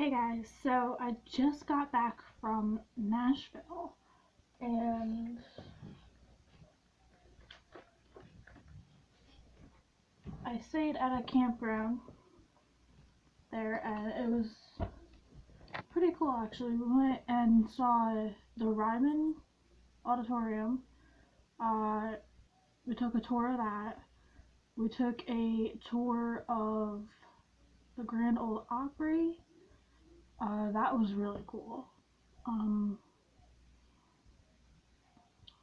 Hey guys, so I just got back from Nashville and I stayed at a campground there and it was pretty cool actually. We went and saw the Ryman Auditorium. Uh, we took a tour of that. We took a tour of the Grand Ole Opry. That was really cool.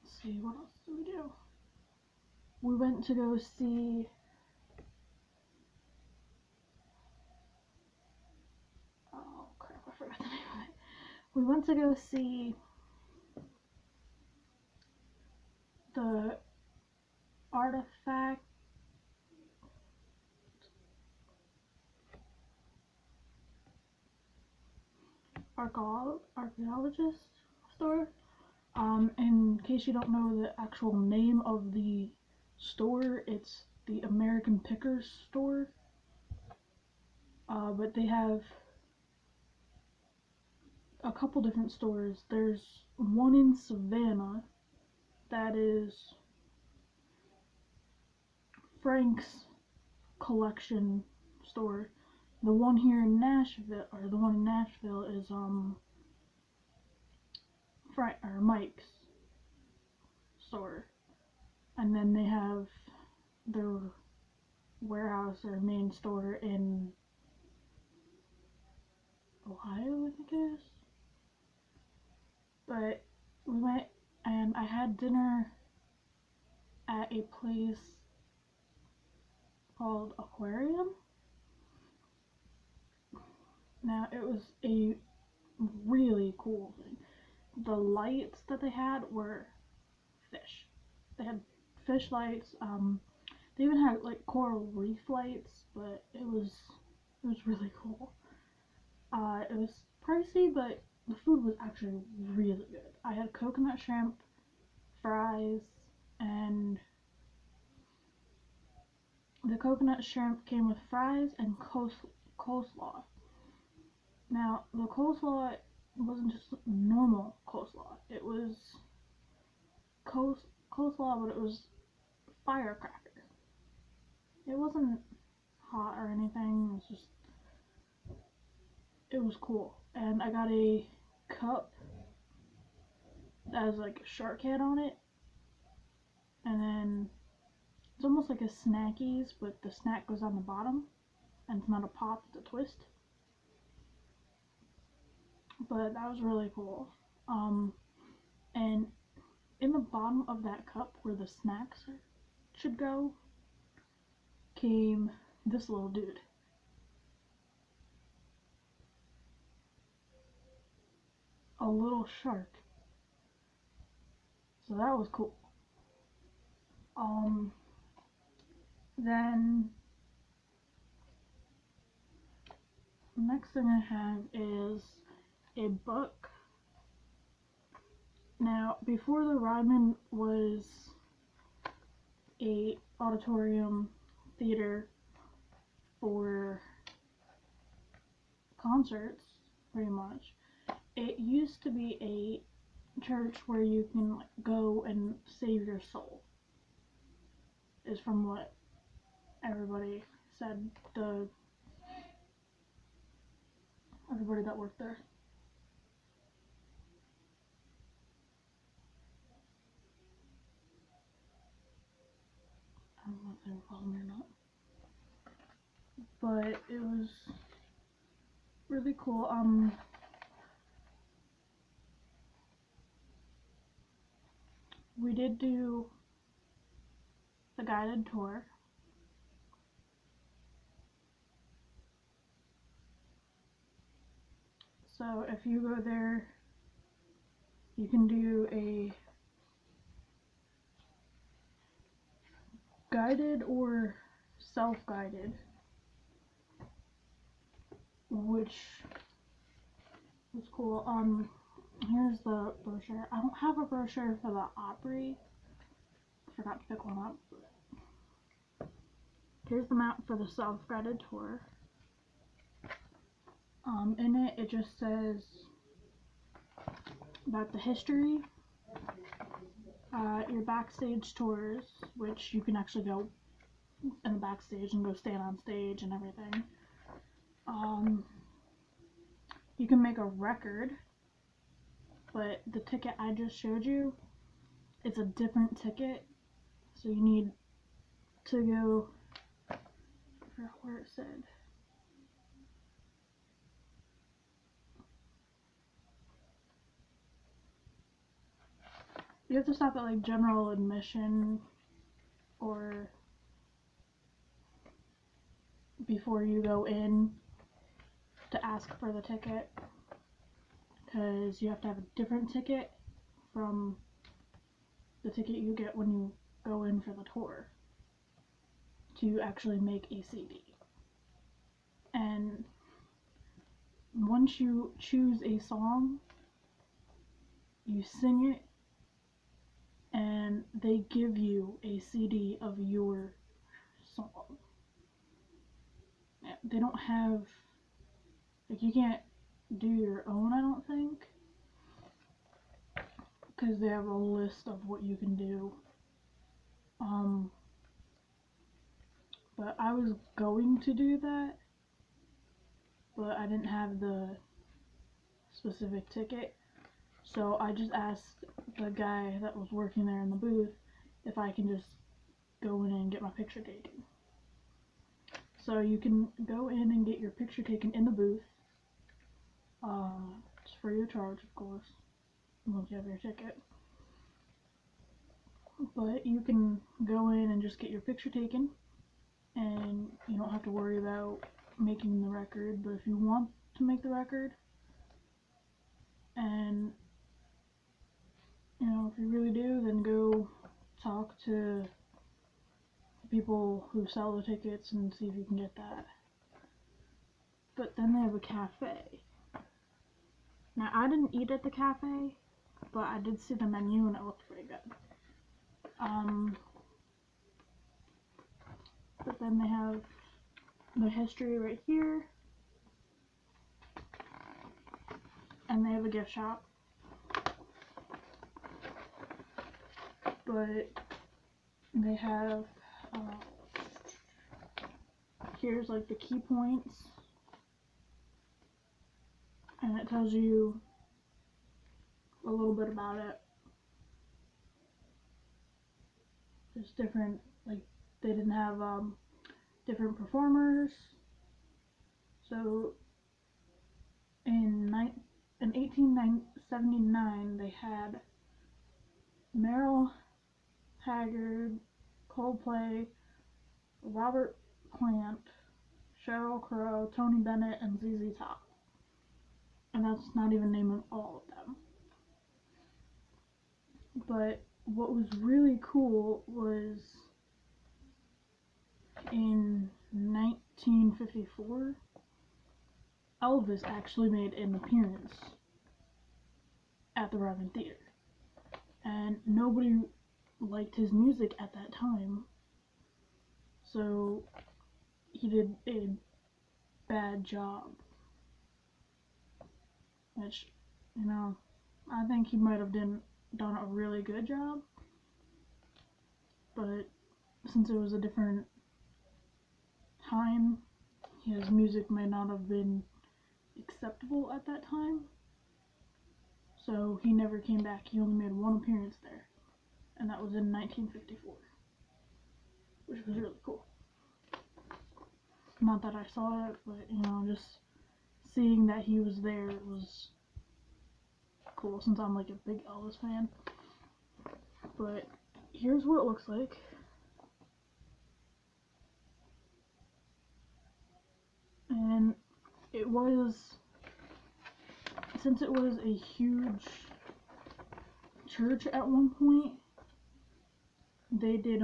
Let's see, what else did we do? We went to go see oh crap, I forgot the name of it. We went to go see the artifact archaeologist store. In case you don't know the actual name of the store, it's the American Pickers store. But they have a couple different stores. There's one in Savannah that is Frank's collection store. The one here in Nashville, or the one in Nashville, is Mike's store, and then they have their warehouse or main store in Ohio, I think it is. But we went and I had dinner at a place called Aquarium. Now it was a really cool thing. The lights that they had were fish. They had fish lights. They even had like coral reef lights, but it was really cool. It was pricey, but the food was actually really good. I had coconut shrimp, fries, and the coconut shrimp came with fries and coleslaw. Now, the coleslaw wasn't just normal coleslaw. It was coleslaw, but it was firecracker. It wasn't hot or anything. It was just, it was cool. And I got a cup that has like a shark head on it. And then it's almost like a Snackies, but the snack goes on the bottom. And it's not a pop, it's a twist. But that was really cool. And in the bottom of that cup where the snacks should go came this little dude. A little shark. So that was cool. Then the next thing I have is a book. Now, before the Ryman was a auditorium theater for concerts, pretty much. It used to be a church where you can like, go and save your soul, is from what everybody said, everybody that worked there. I don't know if they were following me or not. But it was really cool. We did do the guided tour. So if you go there, you can do a guided or self-guided, which was cool. Here's the brochure. I don't have a brochure for the Opry. I forgot to pick one up. Here's the map for the self-guided tour. In it just says about the history, your backstage tours, which you can actually go in the backstage and go stand on stage and everything. You can make a record, but the ticket I just showed you, it's a different ticket, so you need to go, I forgot where it said. You have to stop at like general admission or before you go in to ask for the ticket, because you have to have a different ticket from the ticket you get when you go in for the tour to actually make a CD. And once you choose a song, you sing it, and they give you a CD of your song. They don't have, like, you can't do your own, I don't think, because they have a list of what you can do. But I was going to do that, but I didn't have the specific ticket, so I just asked the guy that was working there in the booth if I can just go in and get my picture taken. So you can go in and get your picture taken in the booth. It's free of charge, of course, once you have your ticket. But you can go in and just get your picture taken, and you don't have to worry about making the record. But if you want to make the record, and if you really do, then go talk to people who sell the tickets and see if you can get that. But then they have a cafe. Now, I didn't eat at the cafe, but I did see the menu and it looked pretty good. But then they have the history right here, and they have a gift shop. But they have, here's like the key points, and it tells you a little bit about it. There's different, like, they didn't have different performers. So in 1879 they had Merle Haggard, Coldplay, Robert Plant, Sheryl Crow, Tony Bennett, and ZZ Top. And that's not even naming all of them. But what was really cool was in 1954, Elvis actually made an appearance at the Ryman Theater. And nobody liked his music at that time, so he did a bad job, which, I think he might have done a really good job, but since it was a different time, his music may not have been acceptable at that time, so he never came back. He only made one appearance there, and that was in 1954, which was really cool. Not that I saw it, but, just seeing that he was there was cool, since I'm like a big Elvis fan. But here's what it looks like. And it was, since it was a huge church at one point, they did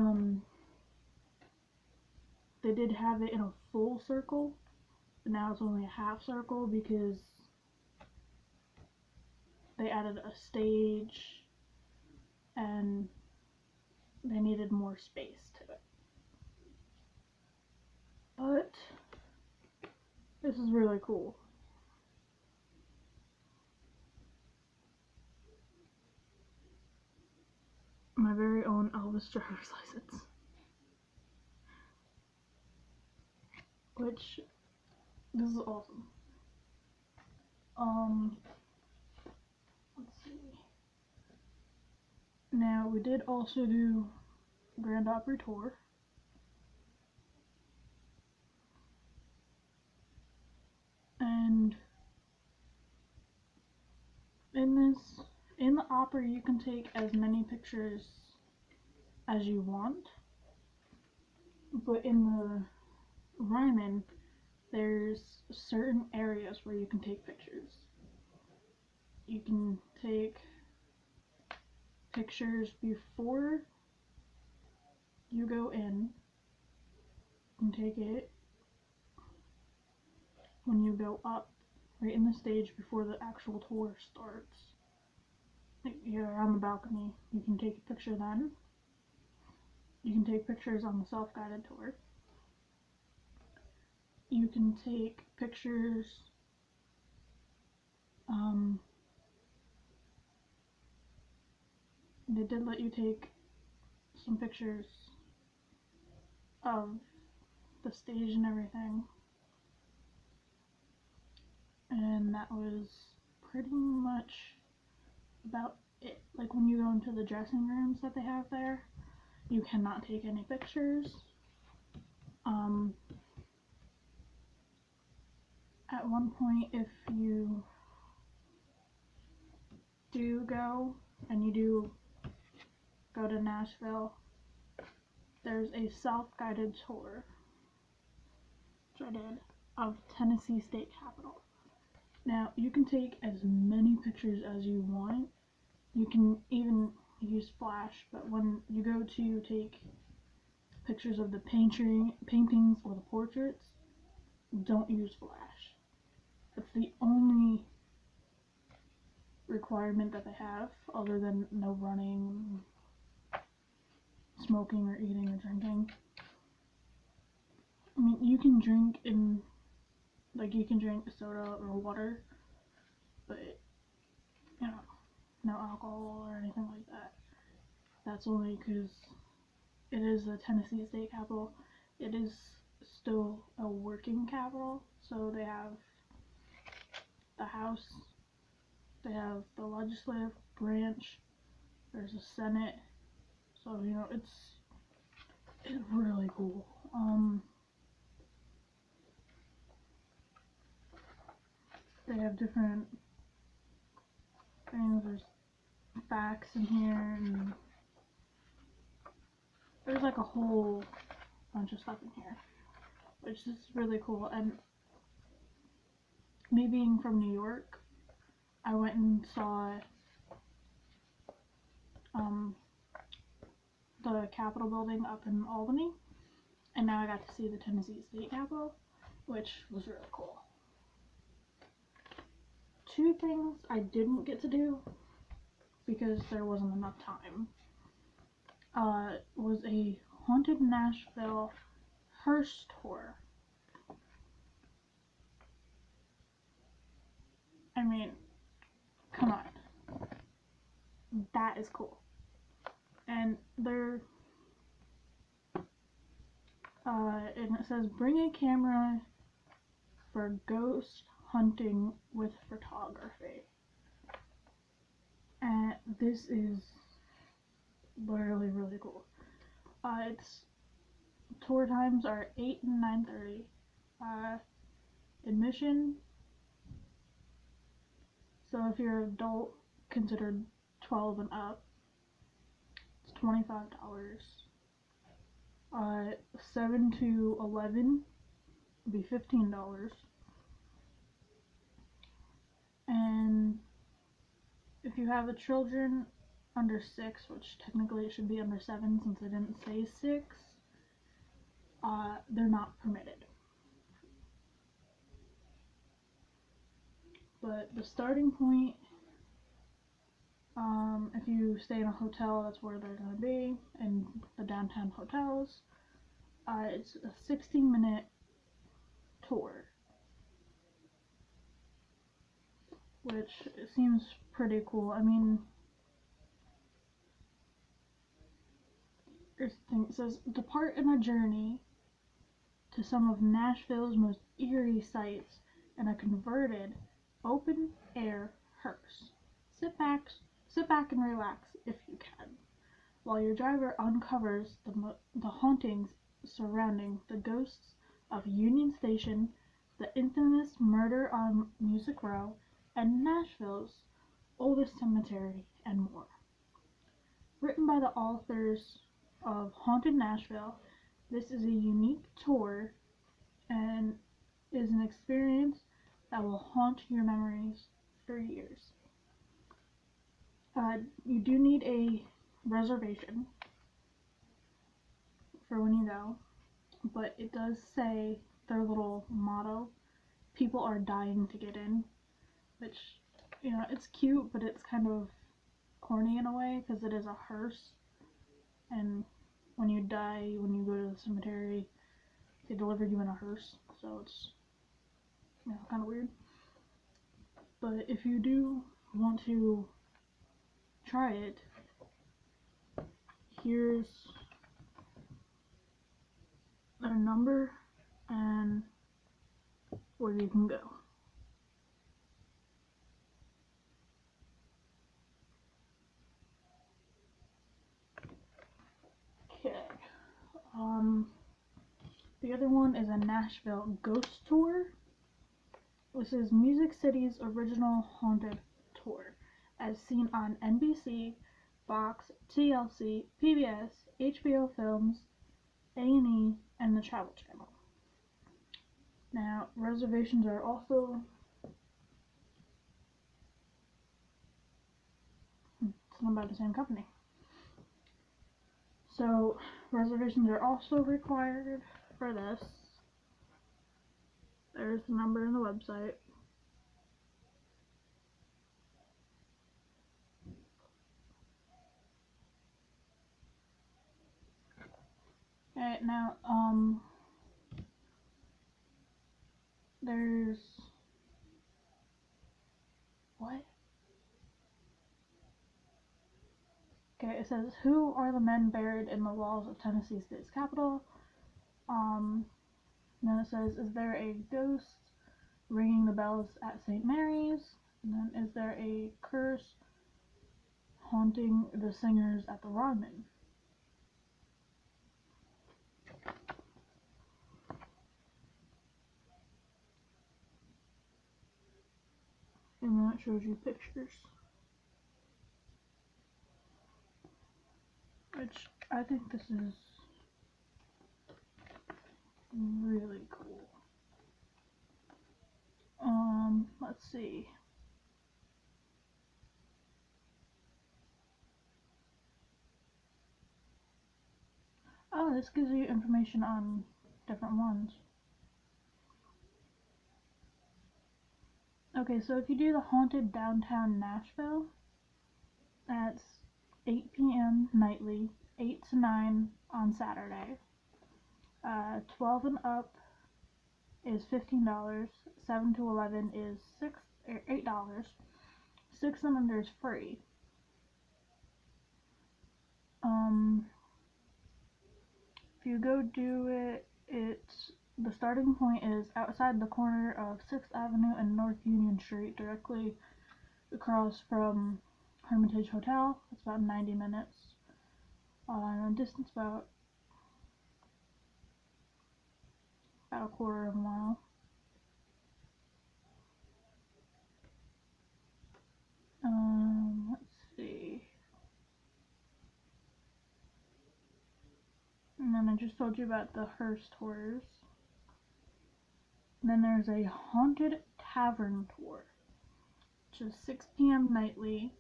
have it in a full circle, but now it's only a half circle because they added a stage and they needed more space to it. But this is really cool. my very own Elvis driver's license. Which, this is awesome. Let's see. Now, we did also do Grand Opry Tour. And in the opera, you can take as many pictures as you want. But in the Ryman, there's certain areas where you can take pictures. You can take pictures before you go in. You can take it when you go up, right in the stage before the actual tour starts. Like, you're on the balcony, you can take a picture then. You can take pictures on the self-guided tour. You can take pictures they did let you take some pictures of the stage and everything. And that was pretty much about it. Like, when you go into the dressing rooms that they have there, you cannot take any pictures. At one point, if you do go, and you do go to Nashville, there's a self-guided tour, which I did, of Tennessee State Capitol. Now, you can take as many pictures as you want. You can even use flash, but when you go to take pictures of the paintings or the portraits, don't use flash. That's the only requirement that they have, other than no running, smoking, or eating or drinking. I mean, you can drink you can drink soda or water, but, you know, no alcohol or anything like that. That's only because it is the Tennessee State Capitol. It is still a working capital, so they have the House, they have the legislative branch, there's a Senate, so, you know, it's really cool. They have different things, there's facts in here, and there's like a whole bunch of stuff in here, which is really cool. And me being from New York, I went and saw the Capitol building up in Albany, and now I got to see the Tennessee State Capitol, which was really cool. Two things I didn't get to do because there wasn't enough time was a Haunted Nashville hearse tour. I mean, come on, that is cool. And they're and it says, bring a camera for ghost hunting with photography. And this is literally really cool. It's tour times are 8 and 9:30. Admission, so if you're an adult considered 12 and up, it's $25. 7 to 11 would be $15. And if you have the children under 6, which technically it should be under 7 since I didn't say 6, they're not permitted. But the starting point, if you stay in a hotel, that's where they're going to be, in the downtown hotels. It's a 16-minute tour, which seems pretty cool. I mean, here's the thing. It says, depart in a journey to some of Nashville's most eerie sights in a converted, open-air hearse. Sit back and relax if you can, while your driver uncovers the hauntings surrounding the ghosts of Union Station, the infamous murder on Music Row, and Nashville's oldest cemetery, and more. Written by the authors of Haunted Nashville, this is a unique tour and is an experience that will haunt your memories for years. You do need a reservation for when you go, but it does say their little motto, people are dying to get in, which, you know, it's cute, but it's kind of corny in a way because it is a hearse, and when you die, when you go to the cemetery, they deliver you in a hearse, so it's, you know, kind of weird. But if you do want to try it, here's their number and where you can go. Okay. The other one is a Nashville Ghost Tour. This is Music City's original haunted tour, as seen on NBC, Fox, TLC, PBS, HBO Films, A&E, and the Travel Channel. Now, reservations are also it's owned by the same company. So, reservations are also required for this. There's the number in the website. Okay, now, there's, what? Okay, it says, who are the men buried in the walls of Tennessee State's Capitol? Then it says, is there a ghost ringing the bells at St. Mary's? And then, is there a curse haunting the singers at the Ryman? And then it shows you pictures, which I think this is really cool. Let's see. Oh, this gives you information on different ones. Okay, so if you do the Haunted Downtown Nashville, that's 8 p.m. nightly, 8 to 9 on Saturday. 12 and up is $15, 7 to 11 is $8, 6 and under is free. If you go do it, the starting point is outside the corner of 6th Avenue and North Union Street, directly across from Hermitage Hotel. It's about 90 minutes. Distance about a quarter of a mile. Let's see. And then I just told you about the hearse tours. And then there's a Haunted Tavern tour, which is 6 p.m. nightly.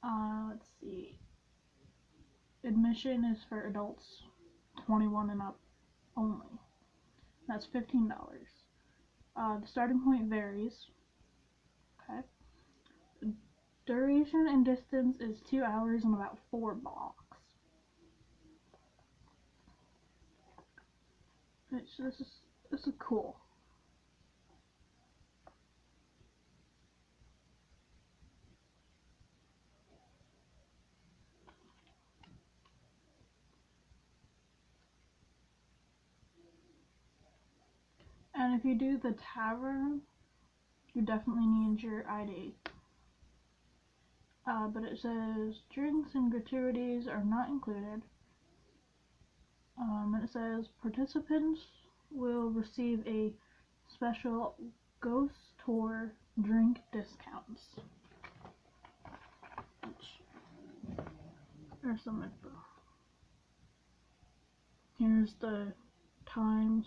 Let's see. Admission is for adults 21 and up only. That's $15. The starting point varies. Okay. Duration and distance is 2 hours and about 4 blocks. This is cool. then if you do the tavern, you definitely need your ID. But it says drinks and gratuities are not included. And it says participants will receive a special ghost tour drink discounts. There's some info. Here's the times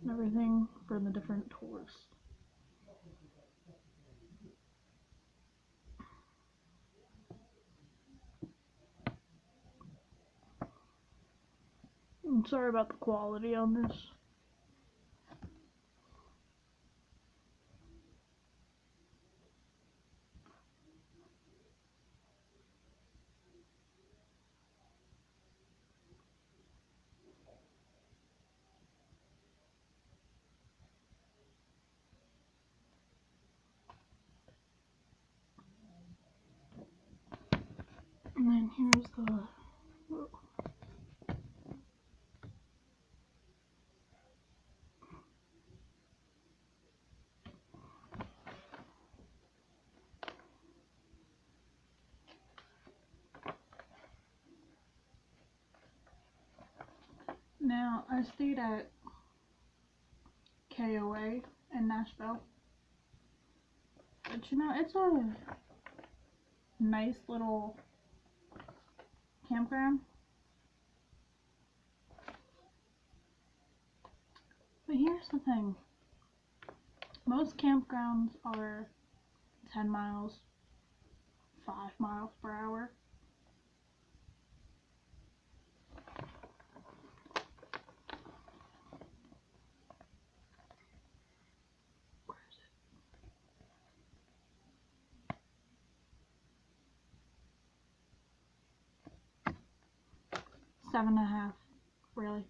and everything for the different tours. I'm sorry about the quality on this. And then here's the... Whoa. Now, I stayed at KOA in Nashville. But you know, it's a nice little campground. But here's the thing. Most campgrounds are 10 miles, 5 miles per hour. Where is it? 7.5, really.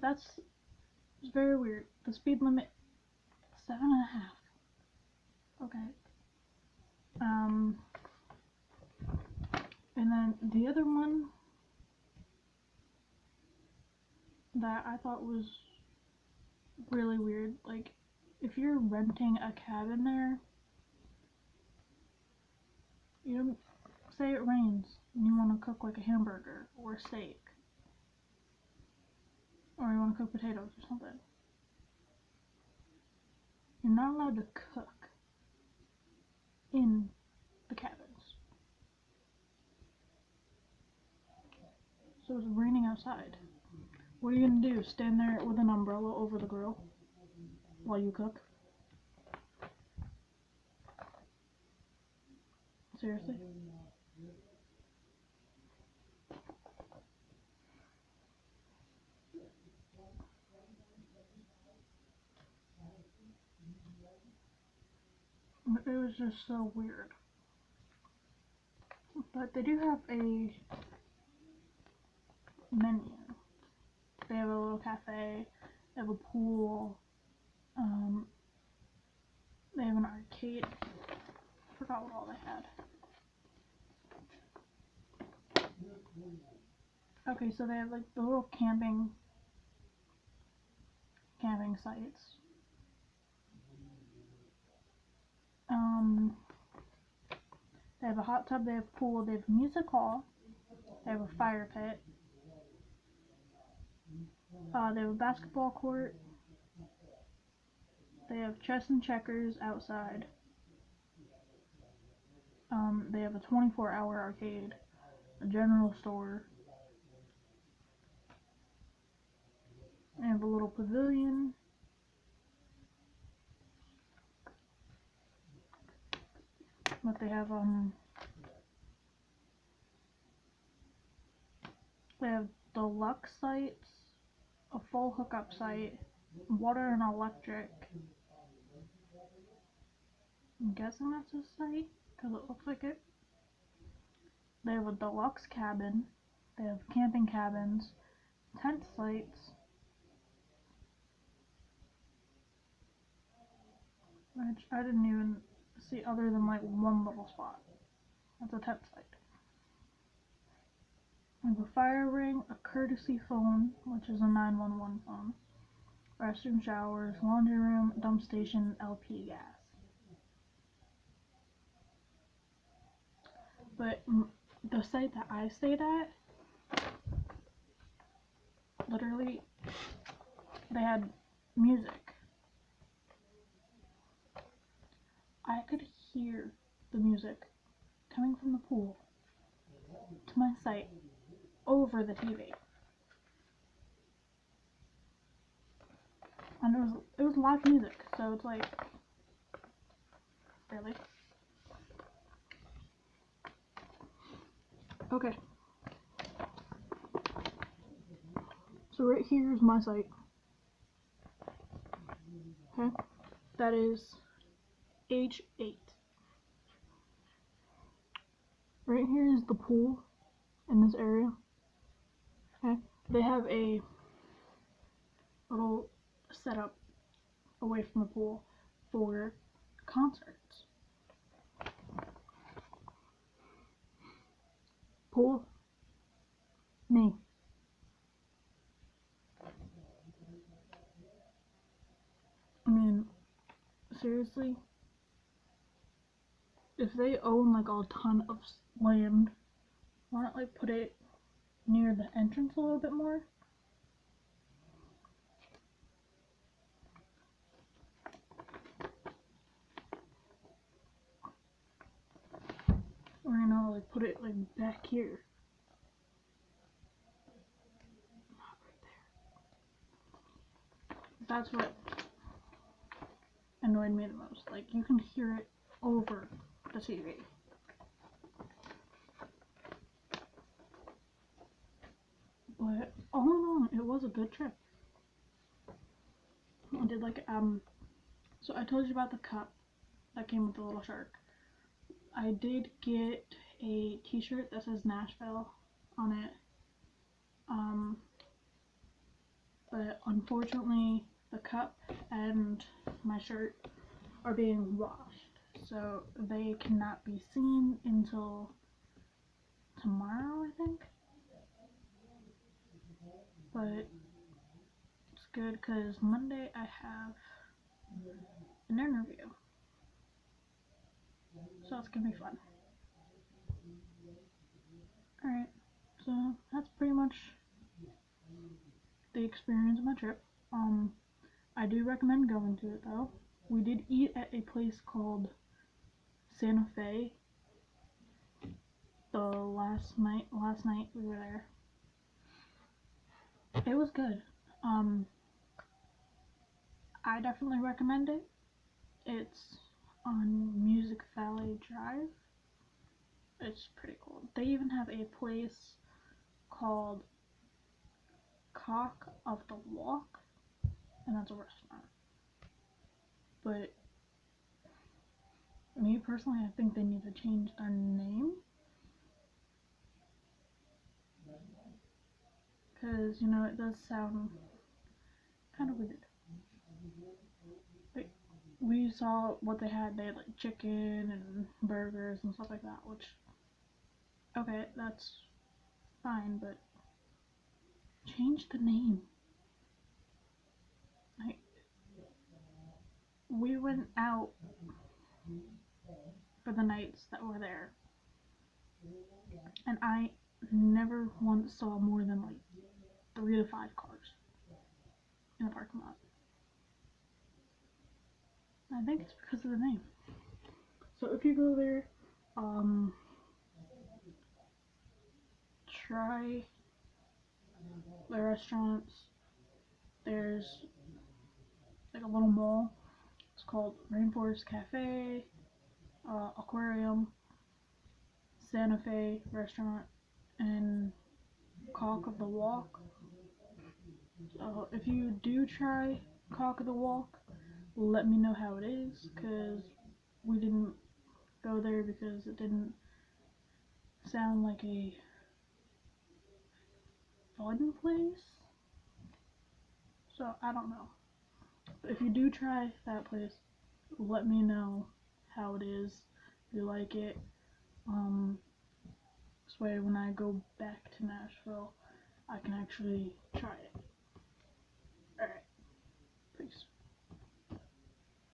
But it's very weird. The speed limit, 7.5. Okay. And then the other one that I thought was really weird, like, if you're renting a cabin there, you don't, say it rains and you want to cook like a hamburger or a steak, or you want to cook potatoes or something, you're not allowed to cook in the cabins. So it's raining outside. What are you gonna do? Stand there with an umbrella over the grill while you cook? Seriously? It was just so weird. But they do have a menu. They have a little cafe, they have a pool, they have an arcade. I forgot what all they had. Okay, so they have like the little camping sites. They have a hot tub, they have a pool, they have a music hall, they have a fire pit, they have a basketball court, they have chess and checkers outside, they have a 24-hour arcade, a general store, they have a little pavilion, but they have deluxe sites, a full hookup site, water and electric. I'm guessing that's a site because it looks like it. They have a deluxe cabin, they have camping cabins, tent sites, which I didn't even see other than like one little spot. That's a tent site. We have a fire ring, a courtesy phone, which is a 911 phone, restroom, showers, laundry room, dump station, LP gas. But the site that I stayed at, literally, they had music. I could hear the music coming from the pool to my site over the TV. And it was live music, so it's like, really? Okay. So right here is my site. Okay? That is H8. Right here is the pool in this area. Okay? They have a little setup away from the pool for concerts. Pool. Me. I mean, seriously, if they own like a ton of land, why not like put it near the entrance a little bit more? Or, you know, like put it like back here. Not right there. That's what annoyed me the most. Like, you can hear it over the TV. But all in all, it was a good trip. I did like, so I told you about the cup that came with the little shark. I did get a t-shirt that says Nashville on it. But unfortunately, the cup and my shirt are being washed, so they cannot be seen until tomorrow, I think. But it's good because Monday I have an interview, so it's gonna be fun. Alright, so that's pretty much the experience of my trip. I do recommend going to it though. We did eat at a place called Santa Fe the last night we were there. It was good. I definitely recommend it. It's on Music Valley Drive. It's pretty cool. They even have a place called Cock of the Walk, and that's a restaurant. But me personally, I think they need to change their name. Because, you know, it does sound kind of weird. Like, we saw what they had. They had like chicken and burgers and stuff like that, which, okay, that's fine, but change the name. Like, we went out for the nights that were there, and I never once saw more than like 3 to 5 cars in the parking lot. I think it's because of the name. So if you go there, try the restaurants. There's like a little mall. It's called Rainforest Cafe, Aquarium, Santa Fe Restaurant, and Cock of the Walk. So if you do try Cock of the Walk, let me know how it is, because we didn't go there because it didn't sound like a fun place. So I don't know. But if you do try that place, let me know how it is, if you like it. This way when I go back to Nashville, I can actually try it.